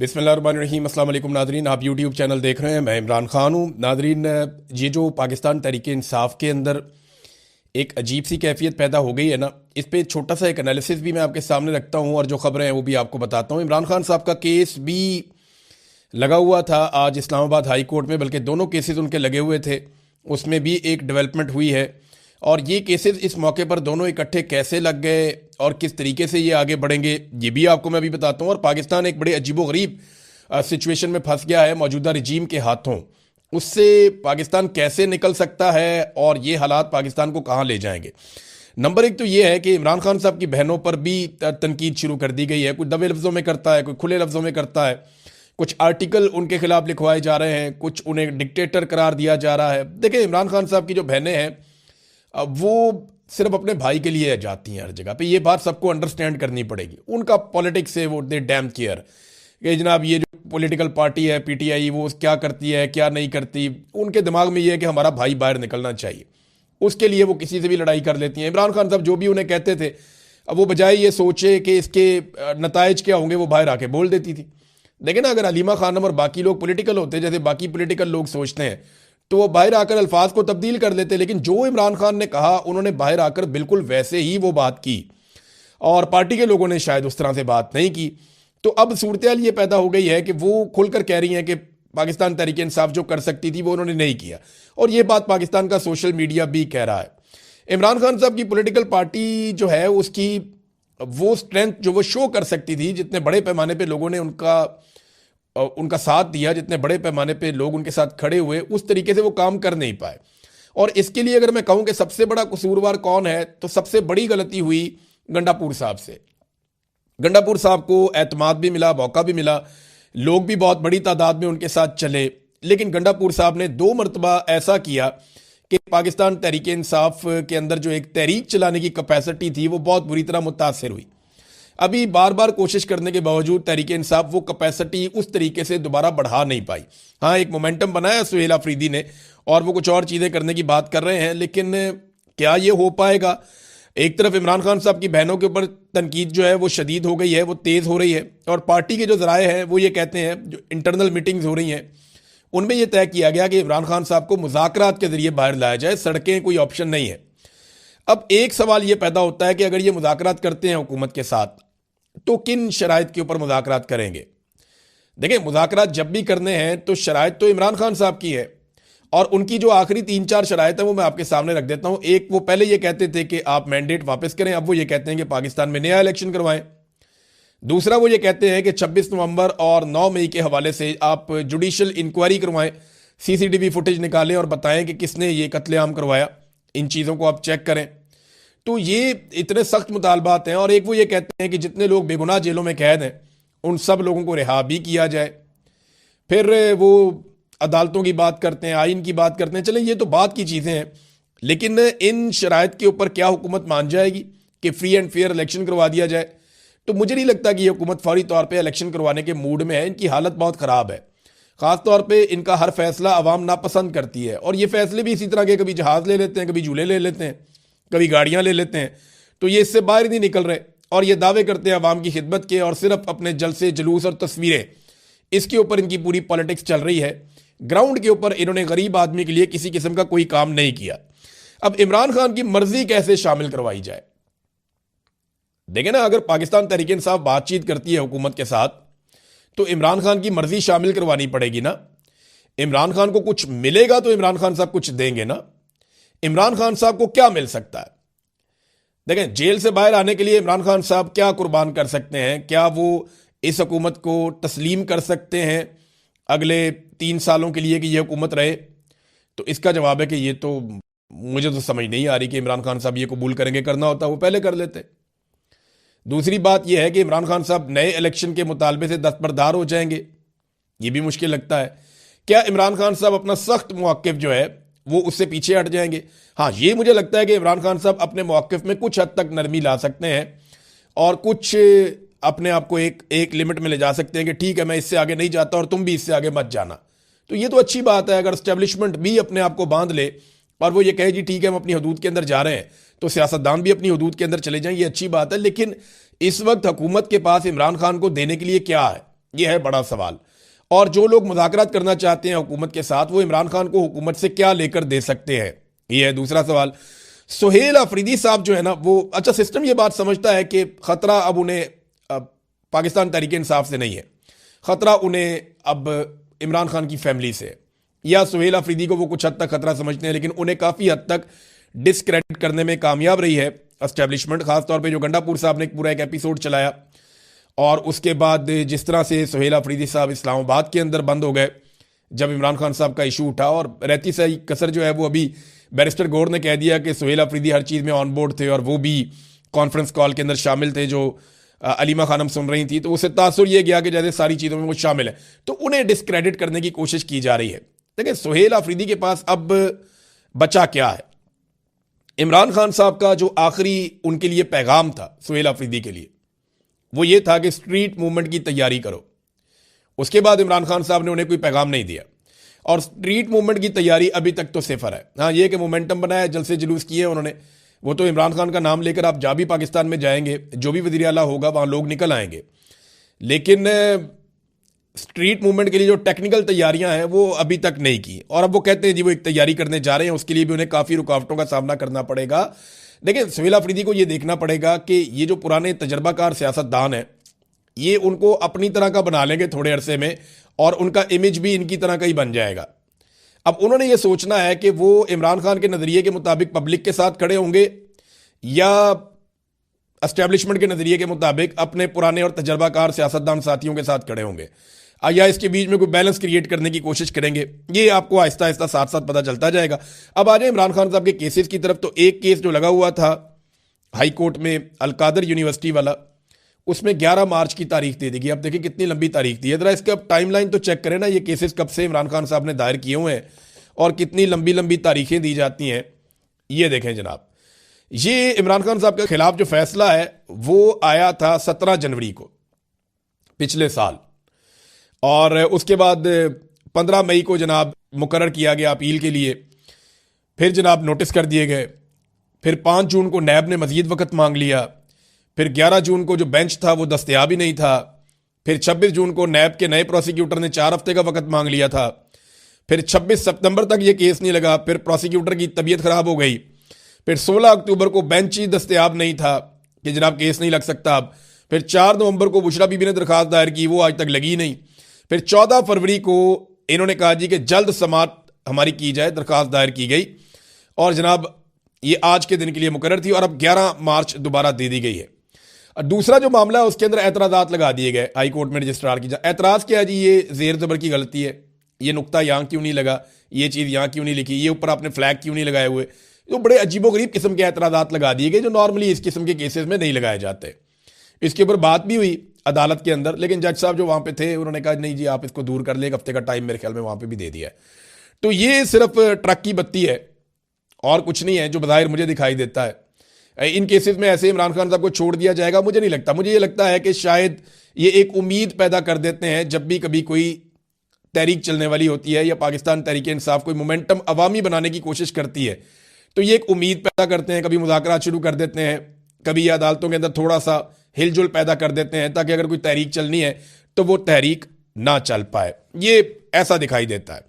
बिस्मिल्लाहिर्रहमानिर्रहीम। अस्सलाम वालेकुम नादरीन, आप यूट्यूब चैनल देख रहे हैं। मैं इमरान खान हूँ। नादरीन, ये जो पाकिस्तान तहरीक इंसाफ के अंदर एक अजीब सी कैफियत पैदा हो गई है ना, इस पर छोटा सा एक एनालिसिस भी मैं आपके सामने रखता हूँ और जो खबरें हैं वो भी आपको बताता हूँ। इमरान खान साहब का केस भी लगा हुआ था आज इस्लामाबाद हाई कोर्ट में, बल्कि दोनों केसेस उनके लगे हुए थे। उसमें भी एक डेवलपमेंट हुई है और ये केसेस इस मौके पर दोनों इकट्ठे कैसे लग गए और किस तरीके से ये आगे बढ़ेंगे ये भी आपको मैं अभी बताता हूँ। और पाकिस्तान एक बड़े अजीबोगरीब सिचुएशन में फंस गया है मौजूदा रजीम के हाथों। उससे पाकिस्तान कैसे निकल सकता है और ये हालात पाकिस्तान को कहाँ ले जाएंगे। नंबर एक तो ये है कि इमरान खान साहब की बहनों पर भी तनकीद शुरू कर दी गई है। कुछ दबे लफ्ज़ों में करता है, कोई खुले लफ्ज़ों में करता है, कुछ आर्टिकल उनके खिलाफ लिखवाए जा रहे हैं, कुछ उन्हें डिक्टेटर करार दिया जा रहा है। देखिए, इमरान खान साहब की जो बहनें हैं वो सिर्फ अपने भाई के लिए जाती हैं हर जगह पे। ये बात सबको अंडरस्टैंड करनी पड़ेगी। उनका पॉलिटिक्स है, वो दे डैम केयर कि जनाब ये जो पॉलिटिकल पार्टी है पीटीआई, वो क्या करती है क्या नहीं करती। उनके दिमाग में ये है कि हमारा भाई बाहर निकलना चाहिए, उसके लिए वो किसी से भी लड़ाई कर लेती हैं। इमरान खान साहब जो भी उन्हें कहते थे, अब वो बजाय ये सोचे कि इसके नताइज क्या होंगे, वो बाहर आके बोल देती थी। देखिए ना, अगर हलीमा खानम और बाकी लोग पॉलिटिकल होते जैसे बाकी पॉलिटिकल लोग सोचते हैं तो वो बाहर आकर अल्फाज को तब्दील कर लेते। लेकिन जो इमरान खान ने कहा, उन्होंने बाहर आकर बिल्कुल वैसे ही वो बात की और पार्टी के लोगों ने शायद उस तरह से बात नहीं की। तो अब सूरत ये पैदा हो गई है कि वो खुलकर कह रही हैं कि पाकिस्तान तहरीक इंसाफ जो कर सकती थी वो उन्होंने नहीं किया, और ये बात पाकिस्तान का सोशल मीडिया भी कह रहा है। इमरान खान साहब की पॉलिटिकल पार्टी जो है, उसकी वो स्ट्रेंथ जो वो शो कर सकती थी, जितने बड़े पैमाने पे लोगों ने उनका साथ दिया, जितने बड़े पैमाने पे लोग उनके साथ खड़े हुए, उस तरीके से वो काम कर नहीं पाए। और इसके लिए अगर मैं कहूं कि सबसे बड़ा कसूरवार कौन है, तो सबसे बड़ी गलती हुई गंडापुर साहब से। गंडापुर साहब को एतमाद भी मिला, मौका भी मिला, लोग भी बहुत बड़ी तादाद में उनके साथ चले, लेकिन गंडापुर साहब ने 2 मरतबा ऐसा किया कि पाकिस्तान तहरीक इंसाफ के अंदर जो एक तहरीक चलाने की कैपेसिटी थी वो बहुत बुरी तरह मुतासर हुई। अभी बार बार कोशिश करने के बावजूद तहरीक इंसाफ वो कैपेसिटी उस तरीके से दोबारा बढ़ा नहीं पाई। हाँ, एक मोमेंटम बनाया सुहेल अफरीदी ने और वो कुछ और चीज़ें करने की बात कर रहे हैं, लेकिन क्या ये हो पाएगा। एक तरफ इमरान खान साहब की बहनों के ऊपर तनकीद जो है वो शदीद हो गई है, वो तेज़ हो रही है, और पार्टी के जो ज़राए हैं वो ये कहते हैं, जो इंटरनल मीटिंग्स हो रही हैं उनमें यह तय किया गया कि इमरान खान साहब को मुज़ाकरात के जरिए बाहर लाया जाए, सड़कें कोई ऑप्शन नहीं है। अब एक सवाल ये पैदा होता है कि अगर ये मुज़ाकरात करते हैं हुकूमत के साथ, तो किन शराइत के ऊपर मुज़ाकरात करेंगे। देखिए, मुज़ाकरात जब भी करने हैं तो शराइत तो इमरान खान साहब की है, और उनकी जो आखिरी 3-4 शराइत है वो मैं आपके सामने रख देता हूं। एक, वो पहले ये कहते थे कि आप मैंडेट वापस करें, अब वो ये कहते हैं कि पाकिस्तान में नया इलेक्शन करवाएं। दूसरा, वो ये कहते हैं कि 26 नवंबर और 9 मई के हवाले से आप जुडिशल इंक्वायरी करवाएं, सीसीटीवी फुटेज निकालें और बताएं कि किसने ये कत्लेआम करवाया, इन चीज़ों को आप चेक करें। तो ये इतने सख्त मुतालबात हैं। और एक, वो ये कहते हैं कि जितने लोग बेगुनाह जेलों में कैद हैं उन सब लोगों को रिहा भी किया जाए। फिर वो अदालतों की बात करते हैं, आइन की बात करते हैं। चलें, ये तो बात की चीज़ें हैं, लेकिन इन शराइत के ऊपर क्या हुकूमत मान जाएगी कि फ्री एंड फेयर इलेक्शन करवा दिया जाए? तो मुझे नहीं लगता कि ये हुकूमत फौरी तौर पे इलेक्शन करवाने के मूड में है। इनकी हालत बहुत ख़राब है, ख़ास तौर पे इनका हर फैसला अवाम नापसंद करती है, और ये फैसले भी इसी तरह के, कभी जहाज़ ले लेते हैं, कभी झूले ले लेते हैं, कभी गाड़ियाँ ले लेते हैं। तो ये इससे बाहर नहीं निकल रहे, और ये दावे करते हैं अवाम की खिदमत के, और सिर्फ अपने जलसे जुलूस और तस्वीरें, इसके ऊपर इनकी पूरी पॉलिटिक्स चल रही है। ग्राउंड के ऊपर इन्होंने गरीब आदमी के लिए किसी किस्म का कोई काम नहीं किया। अब इमरान खान की मर्जी कैसे शामिल करवाई जाए? देखें ना, अगर पाकिस्तान तहरीक इंसाफ बातचीत करती है हुकूमत के साथ, तो इमरान खान की मर्जी शामिल करवानी पड़ेगी ना। इमरान खान को कुछ मिलेगा तो इमरान खान साहब कुछ देंगे ना। इमरान खान साहब को क्या मिल सकता है? देखें, जेल से बाहर आने के लिए इमरान खान साहब क्या कुर्बान कर सकते हैं? क्या वो इस हुकूमत को तस्लीम कर सकते हैं अगले 3 सालों के लिए कि यह हुकूमत रहे? तो इसका जवाब है कि ये तो मुझे तो समझ नहीं आ रही कि इमरान खान साहब ये कबूल करेंगे। करना होता वो पहले कर लेते। दूसरी बात यह है कि इमरान खान साहब नए इलेक्शन के मुतालबे से दस्तबरदार हो जाएंगे, ये भी मुश्किल लगता है। क्या इमरान खान साहब अपना सख्त मौक़िफ़ जो है वो उससे पीछे हट जाएंगे? हाँ, ये मुझे लगता है कि इमरान खान साहब अपने मौक़िफ़ में कुछ हद तक नरमी ला सकते हैं और कुछ अपने आप को एक लिमिट में ले जा सकते हैं कि ठीक है, मैं इससे आगे नहीं जाता और तुम भी इससे आगे मत जाना। तो ये तो अच्छी बात है। अगर एस्टेब्लिशमेंट भी अपने आप को बांध ले और वो ये कहे जी ठीक है हम अपनी हदूद के अंदर जा रहे हैं, तो सियासतदान भी अपनी हदूद के अंदर चले जाएं, ये अच्छी बात है। लेकिन इस वक्त हुकूमत के पास इमरान खान को देने के लिए क्या है? यह है बड़ा सवाल। और जो लोग मुज़ाकरात करना चाहते हैं हुकूमत के साथ, वो इमरान खान को हुकूमत से क्या लेकर दे सकते हैं, यह है दूसरा सवाल। सुहेल अफरीदी साहब जो है ना, वो अच्छा सिस्टम ये बात समझता है कि खतरा अब उन्हें पाकिस्तान तहरीक इंसाफ से नहीं है, खतरा उन्हें अब इमरान खान की फैमिली से, या सुहेल अफरीदी को वो कुछ हद तक खतरा समझते हैं, लेकिन उन्हें काफ़ी हद तक डिसक्रेडिट करने में कामयाब रही है एस्टेब्लिशमेंट। खासतौर पे जो गंडापुर साहब ने पूरा एक एपिसोड चलाया, और उसके बाद जिस तरह से सुहेल अफरीदी साहब इस्लामाबाद के अंदर बंद हो गए जब इमरान खान साहब का इशू उठा, और रहती सही कसर जो है वो अभी बैरिस्टर गौर ने कह दिया कि सुहेल अफरीदी हर चीज़ में ऑन बोर्ड थे और वो भी कॉन्फ्रेंस कॉल के अंदर शामिल थे जो अलीमा खानम सुन रही थी, तो उसे तासुर ये गया कि जैसे सारी चीज़ों में वो शामिल है, तो उन्हें डिस्क्रेडिट करने की कोशिश की जा रही है। देखिए सुहेल अफरीदी के पास अब बचा क्या है। इमरान खान साहब का जो आखिरी उनके लिए पैगाम था सुहेल अफरीदी के लिए, वो ये था कि स्ट्रीट मूवमेंट की तैयारी करो। उसके बाद इमरान खान साहब ने उन्हें कोई पैगाम नहीं दिया, और स्ट्रीट मूवमेंट की तैयारी अभी तक तो सिफर है। हाँ, ये कि मोमेंटम बनाया, जलसे जुलूस किए उन्होंने, वो तो इमरान खान का नाम लेकर आप जहाँ भी पाकिस्तान में जाएंगे, जो भी वज़ीर आला होगा वहाँ लोग निकल आएंगे, लेकिन स्ट्रीट मूवमेंट के लिए जो टेक्निकल तैयारियां हैं वो अभी तक नहीं की। और अब वो कहते हैं जी वो एक तैयारी करने जा रहे हैं, उसके लिए भी उन्हें काफ़ी रुकावटों का सामना करना पड़ेगा। देखिए सुहेल अफरीदी को ये देखना पड़ेगा कि ये जो पुराने तजर्बाकार सियासतदान हैं, ये उनको अपनी तरह का बना लेंगे थोड़े अरसे में, और उनका इमेज भी इनकी तरह का ही बन जाएगा। अब उन्होंने ये सोचना है कि वो इमरान खान के नज़रिए के मुताबिक पब्लिक के साथ खड़े होंगे, या एस्टेब्लिशमेंट के नज़रिए के मुताबिक अपने पुराने और तजर्बाकार सियासतदान साथियों के साथ खड़े होंगे, या इसके बीच में कोई बैलेंस क्रिएट करने की कोशिश करेंगे। ये आपको आहिस्ता आहिस्ता साथ साथ पता चलता जाएगा। अब आ जाए इमरान खान साहब के केसेस की तरफ, तो एक केस जो लगा हुआ था हाई कोर्ट में अलकादर यूनिवर्सिटी वाला, उसमें 11 मार्च की तारीख दे देगी। अब देखिए कितनी लंबी तारीख दी है, जरा इसका टाइमलाइन तो चेक करें ना, ये केसेस कब से इमरान खान साहब ने दायर किए हुए हैं और कितनी लंबी लंबी तारीखें दी जाती हैं। ये देखें जनाब, ये इमरान खान साहब के खिलाफ जो फैसला है वो आया था 17 जनवरी को पिछले साल, और उसके बाद 15 मई को जनाब मुकर्रर किया गया अपील के लिए, फिर जनाब नोटिस कर दिए गए, फिर 5 जून को नैब ने मजीद वक्त मांग लिया, फिर 11 जून को जो बेंच था वो दस्तयाब ही नहीं था, फिर 26 जून को नैब के नए प्रोसिक्यूटर ने 4 हफ्ते का वक्त मांग लिया था, फिर 26 सितंबर तक ये केस नहीं लगा, फिर प्रोसिक्यूटर की तबीयत खराब हो गई, फिर 16 अक्टूबर को बेंच ही दस्तयाब नहीं था कि जनाब केस नहीं लग सकता अब, फिर 4 नवंबर को बुशरा बीबी ने दरखास्त दायर की, वो आज तक लगी नहीं, फिर 14 फरवरी को इन्होंने कहा जी कि जल्द समाअत हमारी की जाए, दरखास्त दायर की गई, और जनाब ये आज के दिन के लिए मुकर्रर थी, और अब 11 मार्च दोबारा दे दी गई है। और दूसरा जो मामला है उसके अंदर एतराज़ात लगा दिए गए हाई कोर्ट में रजिस्ट्रार की। एतराज़ क्या है जी, ये ज़ेर ज़बर की गलती है, ये नुक्ता यहाँ क्यों नहीं लगा, ये चीज़ यहाँ क्यों नहीं लिखी, ये ऊपर आपने फ्लैग क्यों नहीं लगाए हुए, तो बड़े अजीबोगरीब किस्म के एतराज़ात लगा दिए गए जो नॉर्मली इस किस्म के केसेस में नहीं लगाए जाते। इसके ऊपर बात भी हुई अदालत के अंदर, लेकिन जज साहब जो वहाँ पे थे उन्होंने कहा नहीं जी आप इसको दूर कर ले, 1 हफ्ते का टाइम मेरे ख्याल में वहाँ पे भी दे दिया है। तो ये सिर्फ ट्रक की बत्ती है और कुछ नहीं है जो बज़ाहिर मुझे दिखाई देता है। इन केसेस में ऐसे इमरान खान साहब को छोड़ दिया जाएगा मुझे नहीं लगता। मुझे ये लगता है कि शायद ये एक उम्मीद पैदा कर देते हैं, जब भी कभी कोई तहरीक चलने वाली होती है या पाकिस्तान तहरीक इंसाफ कोई मोमेंटम अवामी बनाने की कोशिश करती है, तो ये एक उम्मीद पैदा करते हैं, कभी मुज़ाकरात शुरू कर देते हैं, कभी ये अदालतों के अंदर थोड़ा सा हिलजुल पैदा कर देते हैं ताकि अगर कोई तहरीक चलनी है तो वो तहरीक ना चल पाए। ये ऐसा दिखाई देता है।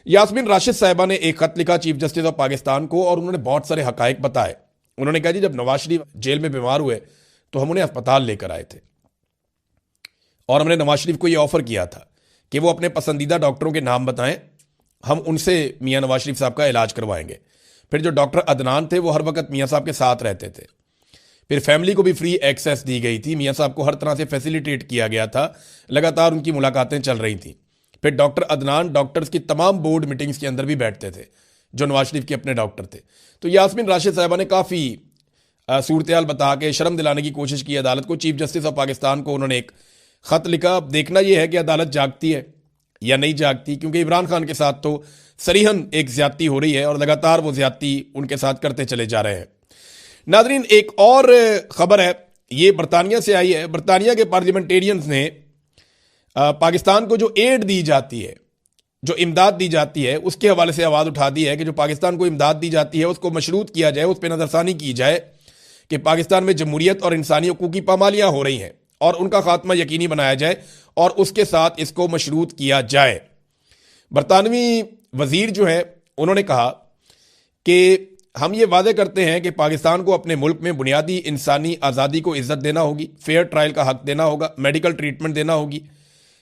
यास्मीन राशिद साहिबा ने एक खत लिखा चीफ जस्टिस ऑफ पाकिस्तान को, और उन्होंने बहुत सारे हकायक बताए। उन्होंने कहा जी जब नवाज शरीफ जेल में बीमार हुए तो हम उन्हें अस्पताल लेकर आए थे, और हमने नवाज शरीफ को यह ऑफर किया था कि वो अपने पसंदीदा डॉक्टरों के नाम बताएं, हम उनसे मियाँ नवाज शरीफ साहब का इलाज करवाएंगे। फिर जो डॉक्टर अदनान थे वो हर वक्त मियाँ साहब के साथ रहते थे। फिर फैमिली को भी फ्री एक्सेस दी गई थी, मियाँ साहब को हर तरह से फैसिलिटेट किया गया था, लगातार उनकी मुलाकातें चल रही थी। फिर डॉक्टर अदनान डॉक्टर्स की तमाम बोर्ड मीटिंग्स के अंदर भी बैठते थे जो नवाज शरीफ के अपने डॉक्टर थे। तो यास्मीन राशिद साहिबा ने काफ़ी सूरत हाल बता के शर्म दिलाने की कोशिश की अदालत को। चीफ जस्टिस ऑफ पाकिस्तान को उन्होंने एक ख़त लिखा। देखना यह है कि अदालत जागती है या नहीं जागती, क्योंकि इमरान खान के साथ तो सरीहन एक ज्यादती हो रही है और लगातार वो ज्यादती उनके साथ करते चले जा रहे हैं। नादरीन, एक और खबर है, ये बरतानिया से आई है। बरतानिया के पार्लियामेंटेरियंस ने पाकिस्तान को जो एड दी जाती है, जो इमदाद दी जाती है, उसके हवाले से आवाज़ उठा दी है कि जो पाकिस्तान को इमदाद दी जाती है उसको मशरूत किया जाए, उस पर नज़रसानी की जाए कि पाकिस्तान में जमहूरियत और इंसानी हकूक़ की पामालियाँ हो रही हैं और उनका खात्मा यकीनी बनाया जाए, और उसके साथ इसको मशरूत किया जाए। बरतानवी वजीर जो है उन्होंने कहा कि हम ये वादे करते हैं कि पाकिस्तान को अपने मुल्क में बुनियादी इंसानी आज़ादी को इज्जत देना होगी, फेयर ट्रायल का हक देना होगा, मेडिकल ट्रीटमेंट देना होगी,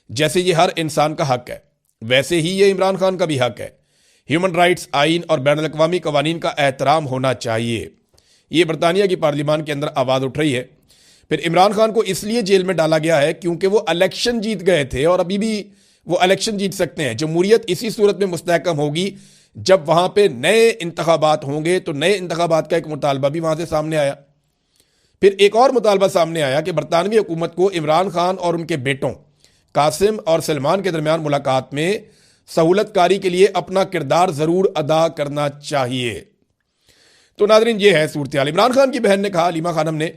जैसे ये हर इंसान का हक है वैसे ही ये इमरान खान का भी हक है। ह्यूमन राइट्स आइन और बैन अल-अक़वामी कवानीन का एहतराम होना चाहिए। ये बरतानिया की पार्लियामान के अंदर आवाज़ उठ रही है। फिर इमरान खान को इसलिए जेल में डाला गया है क्योंकि वो इलेक्शन जीत गए थे और अभी भी वो इलेक्शन जीत सकते हैं। जमहूरियत इसी सूरत में मुस्तहकम होगी जब वहां पे नए इंतखाबात होंगे। तो नए इंतखाबात का एक मुतालबा भी वहां से सामने आया। फिर एक और मुतालबा सामने आया कि बरतानवी हुकूमत को इमरान खान और उनके बेटों कासिम और सलमान के दरमियान मुलाकात में सहूलतकारी के लिए अपना किरदार जरूर अदा करना चाहिए। तो नाज़रीन, ये है सूरत हाल। इमरान खान की बहन ने कहा, लीमा खानम ने,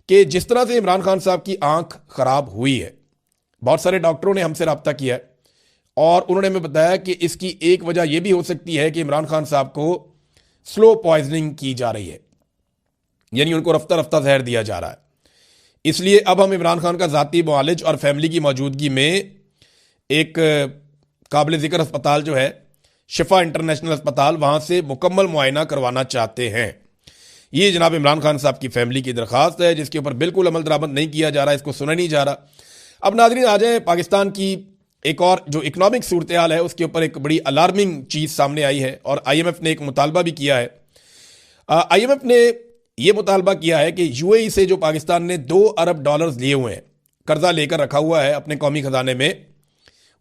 कि जिस तरह से इमरान खान साहब की आंख खराब हुई है, बहुत सारे डॉक्टरों ने हमसे रब्ता किया है और उन्होंने हमें बताया कि इसकी एक वजह यह भी हो सकती है कि इमरान खान साहब को स्लो पॉइजनिंग की जा रही है, यानी उनको रफ्ता रफ्ता जहर दिया जा रहा है। इसलिए अब हम इमरान खान का ज़ाती मुआलिज और फैमिली की मौजूदगी में एक काबिल ज़िक्र अस्पताल जो है शिफा इंटरनेशनल अस्पताल, वहाँ से मुकम्मल मुआयना करवाना चाहते हैं। ये जनाब इमरान खान साहब की फैमिली की दरख्वास्त है जिसके ऊपर बिल्कुल अमल दरामद नहीं किया जा रहा, इसको सुना नहीं जा रहा। अब नाज़रीन आ जाए पाकिस्तान की एक और जो इकनॉमिक सूरत हाल है उसके ऊपर एक बड़ी अलार्मिंग चीज़ सामने आई है और IMF ने एक मुतालबा भी किया है। IMF ने यह मुतालबा किया है कि UAE से जो पाकिस्तान ने $2 अरब लिए हुए हैं, कर्जा लेकर रखा हुआ है अपने कौमी खजाने में,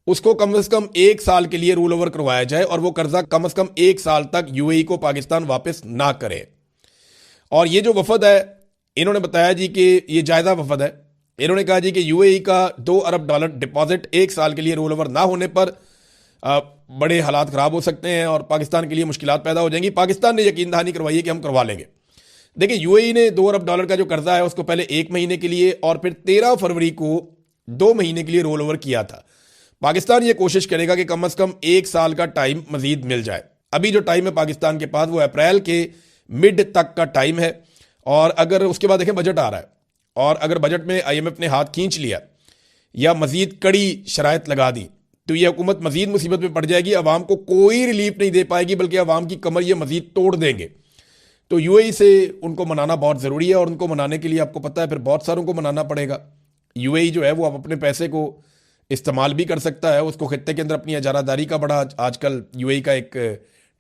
उसको कम से कम 1 साल के लिए रोल ओवर करवाया जाए और वो कर्जा कम से कम 1 साल तक UAE को पाकिस्तान वापस ना करे। और ये जो वफद है इन्होंने बताया जी कि ये जायजा वफद है। इन्होंने कहा जी कि UAE का $2 अरब डिपॉजिट 1 साल के लिए रोल ओवर ना होने पर बड़े हालात ख़राब हो सकते हैं और पाकिस्तान के लिए मुश्किलात पैदा हो जाएंगी। पाकिस्तान ने यकीन दहानी करवाई है कि हम करवा लेंगे। देखिए, UAE ने $2 अरब का जो कर्जा है उसको पहले 1 महीने के लिए और फिर 13 फरवरी को 2 महीने के लिए रोल ओवर किया था। पाकिस्तान ये कोशिश करेगा कि कम से कम 1 साल का टाइम मजीद मिल जाए। अभी जो टाइम है पाकिस्तान के पास वो अप्रैल के मिड तक का टाइम है और अगर उसके बाद देखें बजट आ रहा है और अगर बजट में IMF ने हाथ खींच लिया या मजीद कड़ी शराइत लगा दी तो ये हुकूमत मजीद मुसीबत में पड़ जाएगी। अवाम को कोई रिलीफ नहीं दे पाएगी बल्कि अवाम की कमर ये मजीद तोड़ देंगे। तो UAE से उनको मनाना बहुत ज़रूरी है और उनको मनाने के लिए आपको पता है फिर बहुत सारों को मनाना पड़ेगा। UAE जो है वो अपने पैसे को इस्तेमाल भी कर सकता है, उसको खित्ते के अंदर अपनी इजारादारी का बड़ा आजकल UAE का एक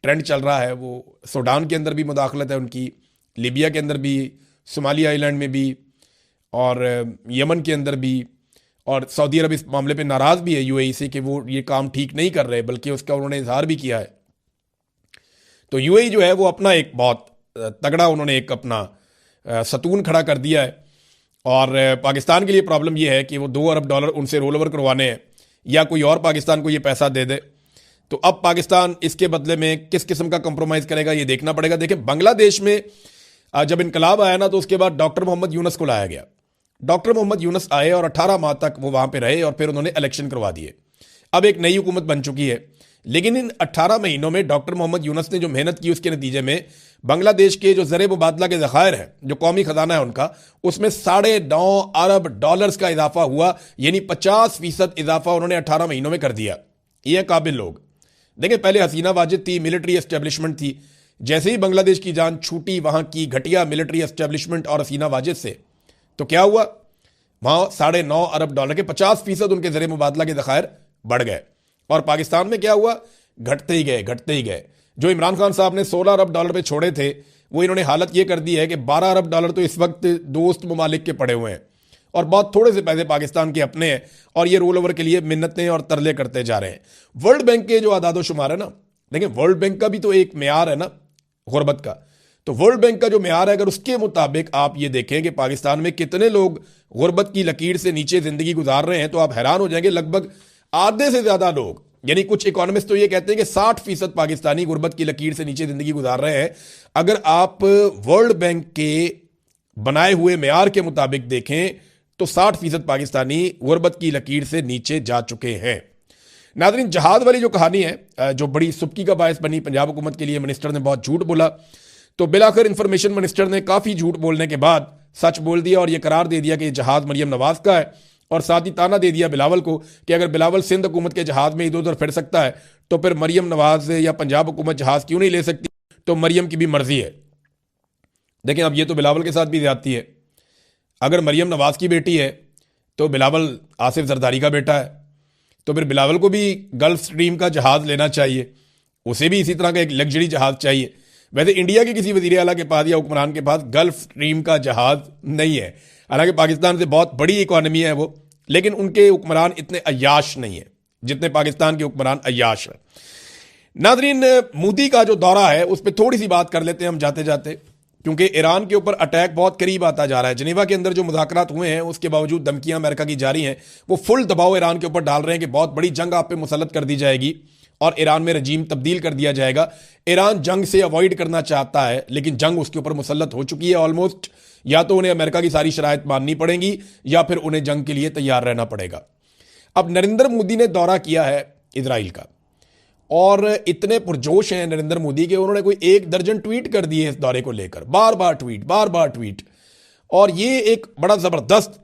ट्रेंड चल रहा है। वो सूडान के अंदर भी मुदाखलत है उनकी, लीबिया के अंदर भी, सोमाली आइलैंड में भी और यमन के अंदर भी। और सऊदी अरब इस मामले पे नाराज़ भी है UAE से कि वो ये काम ठीक नहीं कर रहे, बल्कि उसका उन्होंने इजहार भी किया है। तो UAE जो है वो अपना एक बहुत तगड़ा उन्होंने एक अपना सतून खड़ा कर दिया है और पाकिस्तान के लिए प्रॉब्लम यह है कि वो $2 अरब उनसे रोल ओवर करवाने हैं या कोई और पाकिस्तान को ये पैसा दे दे। तो अब पाकिस्तान इसके बदले में किस किस्म का कंप्रोमाइज़ करेगा ये देखना पड़ेगा। देखिए, बांग्लादेश में जब इनकलाब आया ना तो उसके बाद डॉक्टर मोहम्मद यूनुस को लाया गया। डॉक्टर मोहम्मद यूनुस आए और 18 माह तक वो वहाँ पे रहे और फिर उन्होंने इलेक्शन करवा दिए। अब एक नई हुकूमत बन चुकी है, लेकिन इन 18 महीनों में डॉक्टर मोहम्मद यूनुस ने जो मेहनत की उसके नतीजे में बांग्लादेश के जो ज़र मुबादला के ज़खायर हैं, जो कौमी खजाना है उनका, उसमें $9.5 अरब का इजाफा हुआ, यानी 50% इजाफा उन्होंने 18 महीनों में कर दिया। ये काबिल लोग। देखिए, पहले हसीना वाजिद थी, मिलिट्री एस्टेब्लिशमेंट थी। जैसे ही बांग्लादेश की जान छूटी वहाँ की घटिया मिलिट्री एस्टेब्लिशमेंट और हसीना वाजिद से, तो क्या हुआ, वहाँ $9.5 अरब के 50% उनके ज़र मुबादला के ज़खायर बढ़ गए। और पाकिस्तान में क्या हुआ, घटते ही गए। जो इमरान खान साहब ने $16 अरब पे छोड़े थे वो इन्होंने हालत ये कर दी है कि $12 अरब तो इस वक्त दोस्त ममालिक के पड़े हुए हैं और बहुत थोड़े से पैसे पाकिस्तान के अपने हैं और ये रोल ओवर के लिए मिन्नतें और तरले करते जा रहे हैं। वर्ल्ड बैंक के जो आदादो शुमार है ना, देखिए वर्ल्ड बैंक का भी तो एक म्यार है ना गुर्बत का। तो वर्ल्ड बैंक का जो म्यार है, अगर उसके मुताबिक आप ये देखें कि पाकिस्तान में कितने लोग गुर्बत की लकीर से नीचे जिंदगी गुजार रहे हैं, तो आप हैरान हो जाएंगे। लगभग आधे से ज्यादा लोग, यानी कुछ इकोनॉमिस्ट तो ये कहते हैं कि 60% पाकिस्तानी गुर्बत की लकीर से नीचे जिंदगी गुजार रहे हैं। अगर आप वर्ल्ड बैंक के बनाए हुए म्यार के मुताबिक देखें तो 60% पाकिस्तानी गुर्बत की लकीर से नीचे जा चुके हैं। नाज़रीन, जहाज वाली जो कहानी है जो बड़ी सुबकी का बायस बनी पंजाब हुकूमत के लिए, मिनिस्टर ने बहुत झूठ बोला, तो बिलाखिर इंफॉर्मेशन मिनिस्टर ने काफ़ी झूठ बोलने के बाद सच बोल दिया और यह करार दे दिया कि जहाज मरियम नवाज का है और साथ ही ताना दे दिया बिलावल को कि अगर बिलावल सिंध हुकूमत के जहाज में इधर उधर फिर सकता है तो फिर मरियम नवाज या पंजाब हुकूमत जहाज क्यों नहीं ले सकती, तो मरियम की भी मर्जी है। देखें, अब ये तो बिलावल के साथ भी ज्यादती है। अगर मरियम नवाज की बेटी है तो बिलावल आसिफ जरदारी का बेटा है, तो फिर बिलावल को भी गल्फ स्ट्रीम का जहाज लेना चाहिए, उसे भी इसी तरह का एक लग्जरी जहाज चाहिए। वैसे इंडिया के किसी वजीर आला के पास या हुक्मरान के पास गल्फ स्ट्रीम का जहाज नहीं है, हालांकि पाकिस्तान से बहुत बड़ी इकॉनमी है वो, लेकिन उनके हुक्मरान इतने अय्याश नहीं है जितने पाकिस्तान के हुक्मरान अय्याश हैं। नाजरीन, मोदी का जो दौरा है उस पर थोड़ी सी बात कर लेते हैं हम जाते जाते, क्योंकि ईरान के ऊपर अटैक बहुत करीब आता जा रहा है। जिनेवा के अंदर जो मुज़ाकरात हुए हैं उसके बावजूद धमकियां अमेरिका की जारी हैं, वो फुल दबाव ईरान के ऊपर डाल रहे हैं कि बहुत बड़ी जंग आप पे मुसल्लत कर दी जाएगी और ईरान में रजीम तब्दील कर दिया जाएगा। ईरान जंग से अवॉइड करना चाहता है, लेकिन जंग उसके ऊपर मुसल्लत हो चुकी है ऑलमोस्ट। या तो उन्हें अमेरिका की सारी शराइत माननी पड़ेगी या फिर उन्हें जंग के लिए तैयार रहना पड़ेगा। अब नरेंद्र मोदी ने दौरा किया है इजराइल का, और इतने पुरजोश हैं नरेंद्र मोदी के, उन्होंने कोई 1 दर्जन ट्वीट कर दिए इस दौरे को लेकर, बार बार ट्वीट। और ये एक बड़ा जबरदस्त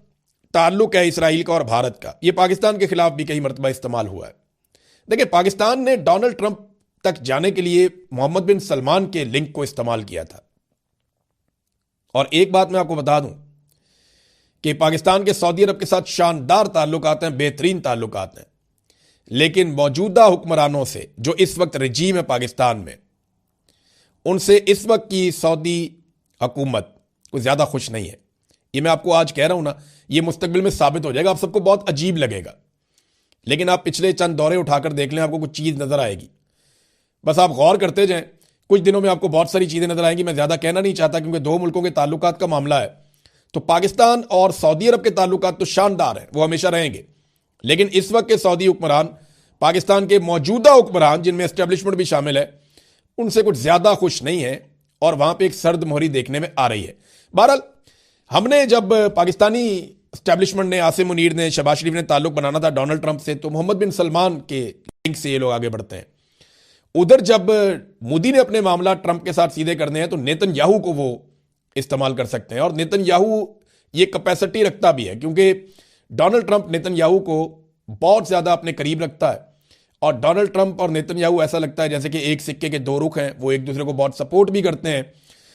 ताल्लुक है इसराइल का और भारत का, ये पाकिस्तान के खिलाफ भी कई मरतबा इस्तेमाल हुआ है। देखिए, पाकिस्तान ने डोनाल्ड ट्रंप तक जाने के लिए मोहम्मद बिन सलमान के लिंक को इस्तेमाल किया था। और एक बात मैं आपको बता दूं कि पाकिस्तान के सऊदी अरब के साथ शानदार ताल्लुकात हैं, बेहतरीन ताल्लुकात हैं, लेकिन मौजूदा हुक्मरानों से जो इस वक्त रजीम है पाकिस्तान में, उनसे इस वक्त की सऊदी हुकूमत कुछ ज्यादा खुश नहीं है। ये मैं आपको आज कह रहा हूं ना, ये मुस्तकबिल में साबित हो जाएगा। आप सबको बहुत अजीब लगेगा, लेकिन आप पिछले चंद दौरे उठाकर देख लें, आपको कुछ चीज नजर आएगी। बस आप गौर करते जाएं, कुछ दिनों में आपको बहुत सारी चीजें नजर आएंगी। मैं ज्यादा कहना नहीं चाहता क्योंकि दो मुल्कों के ताल्लुकात का मामला है, तो पाकिस्तान और सऊदी अरब के ताल्लुकात तो शानदार है, वो हमेशा रहेंगे। लेकिन इस वक्त के सऊदी हुक्मरान, पाकिस्तान के मौजूदा हुक्मरान जिनमें एस्टेब्लिशमेंट भी शामिल है, उनसे कुछ ज्यादा खुश नहीं है और वहां पे एक सर्द मोहरी देखने में आ रही है। बहरहाल, हमने जब पाकिस्तानी एस्टेब्लिशमेंट ने, आसिम मुनीर ने, शहबाज शरीफ ने ताल्लुक बनाना था डोनाल्ड ट्रंप से, तो मोहम्मद बिन सलमान के लिंक से ये लोग आगे बढ़ते हैं। उधर जब मोदी ने अपने मामला ट्रंप के साथ सीधे करने हैं तो नेतन्याहू को वो इस्तेमाल कर सकते हैं, और नेतन्याहू ये कैपेसिटी रखता भी है क्योंकि डोनाल्ड ट्रंप नेतन्याहू को बहुत ज्यादा अपने करीब रखता है। और डोनाल्ड ट्रंप और नेतन्याहू ऐसा लगता है जैसे कि एक सिक्के के दो रुख हैं, वो एक दूसरे को बहुत सपोर्ट भी करते हैं